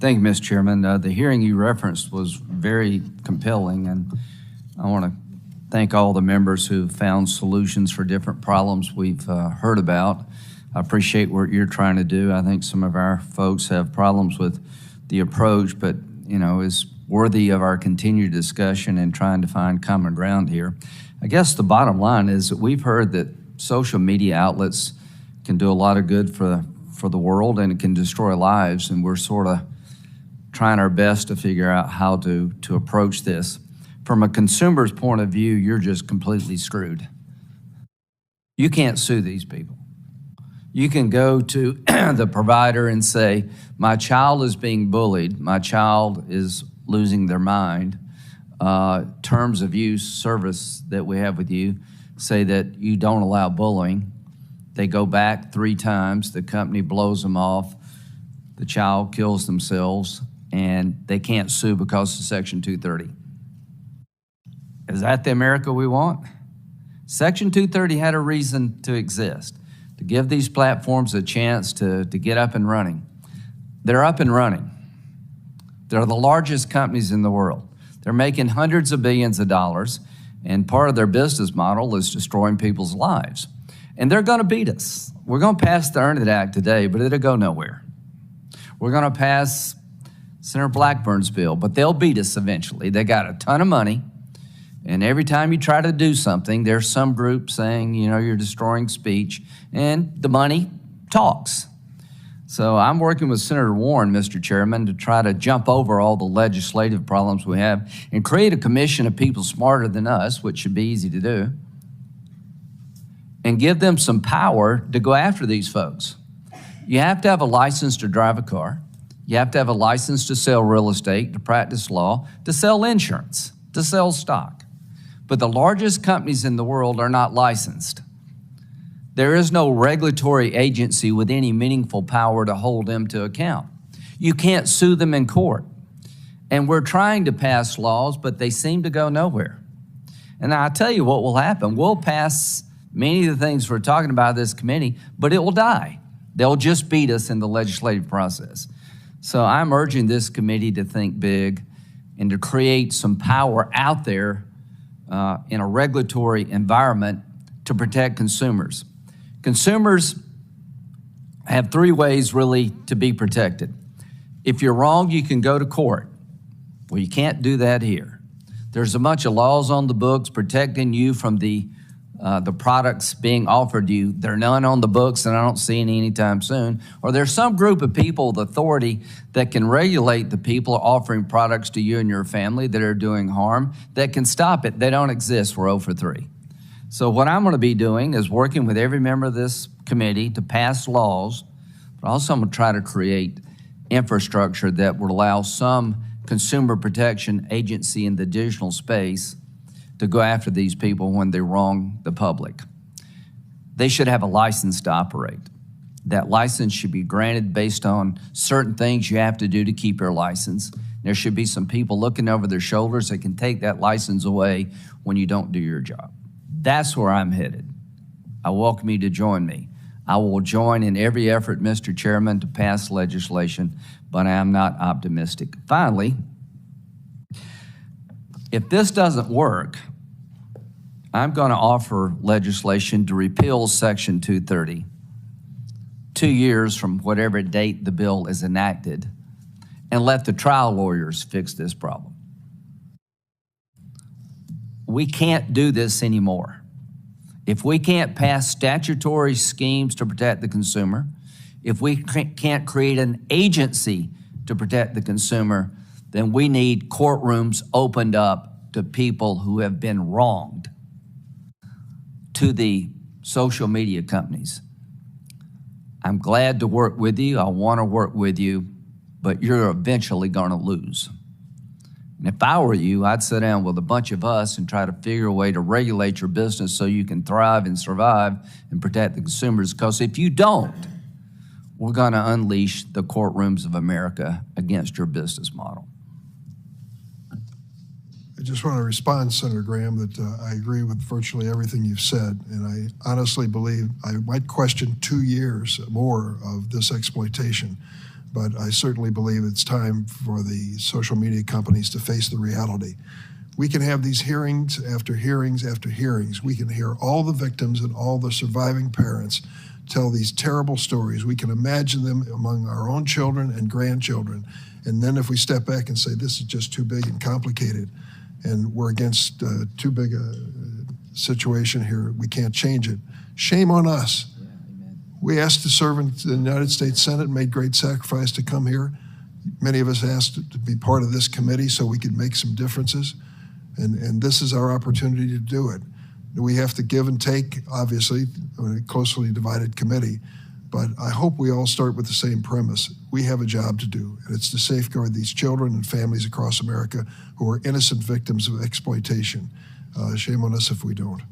Thank you, Mr. Chairman. The hearing you referenced was very compelling, and I want to thank all the members who found solutions for different problems we've heard about. I appreciate what you're trying to do. I think some of our folks have problems with the approach, but is worthy of our continued discussion and trying to find common ground here. I guess the bottom line is that we've heard that social media outlets can do a lot of good for the world, and it can destroy lives, and we're sort of trying our best to figure out how to approach this. From a consumer's point of view, you're just completely screwed. You can't sue these people. You can go to the provider and say, my child is being bullied, my child is losing their mind. Terms of use service that we have with you say that you don't allow bullying. They go back 3 times, the company blows them off, the child kills themselves, and they can't sue because of Section 230. Is that the America we want? Section 230 had a reason to exist, to give these platforms a chance to get up and running. They're up and running. They're the largest companies in the world. They're making hundreds of billions of dollars, and part of their business model is destroying people's lives. And they're going to beat us. We're going to pass the Earn It Act today, but it'll go nowhere. We're going to pass Senator Blackburn's bill, but they'll beat us eventually. They got a ton of money, and every time you try to do something, there's some group saying, you're destroying speech, and the money talks. So I'm working with Senator Warren, Mr. Chairman, to try to jump over all the legislative problems we have and create a commission of people smarter than us, which should be easy to do, and give them some power to go after these folks. You have to have a license to drive a car. You have to have a license to sell real estate, to practice law, to sell insurance, to sell stock. But the largest companies in the world are not licensed. There is no regulatory agency with any meaningful power to hold them to account. You can't sue them in court. And we're trying to pass laws, but they seem to go nowhere. And I'll tell you what will happen. We'll pass many of the things we're talking about in this committee, but it will die. They'll just beat us in the legislative process. So I'm urging this committee to think big and to create some power out there in a regulatory environment to protect consumers. Consumers have 3 ways really to be protected. If you're wrong, you can go to court. Well, you can't do that here. There's a bunch of laws on the books protecting you from the products being offered to you. There are none on the books, and I don't see any anytime soon. Or there's some group of people with authority that can regulate the people offering products to you and your family that are doing harm, that can stop it. They don't exist. We're 0 for 3. So what I'm going to be doing is working with every member of this committee to pass laws, but also I'm going to try to create infrastructure that would allow some consumer protection agency in the digital space to go after these people when they wrong the public. They should have a license to operate. That license should be granted based on certain things you have to do to keep your license. There should be some people looking over their shoulders that can take that license away when you don't do your job. That's where I'm headed. I welcome you to join me. I will join in every effort, Mr. Chairman, to pass legislation, but I am not optimistic. Finally, if this doesn't work, I'm going to offer legislation to repeal Section 230, 2 years from whatever date the bill is enacted, and let the trial lawyers fix this problem. We can't do this anymore. If we can't pass statutory schemes to protect the consumer, if we can't create an agency to protect the consumer, then we need courtrooms opened up to people who have been wronged, to the social media companies. I'm glad to work with you. I want to work with you, but you're eventually going to lose. And if I were you, I'd sit down with a bunch of us and try to figure a way to regulate your business so you can thrive and survive and protect the consumers. Because if you don't, we're going to unleash the courtrooms of America against your business model. I just want to respond, Senator Graham, that I agree with virtually everything you've said, and I honestly believe I might question 2 years more of this exploitation. but I certainly believe it's time for the social media companies to face the reality. We can have these hearings after hearings after hearings. We can hear all the victims and all the surviving parents tell these terrible stories. We can imagine them among our own children and grandchildren. And then if we step back and say, this is just too big and complicated, and we're against too big a situation here, we can't change it. Shame on us. Yeah, amen. We asked to serve in the United States Senate, made great sacrifice to come here. Many of us asked to be part of this committee so we could make some differences. And this is our opportunity to do it. We have to give and take, obviously, a closely divided committee, but I hope we all start with the same premise. We have a job to do, and it's to safeguard these children and families across America who are innocent victims of exploitation. Shame on us if we don't.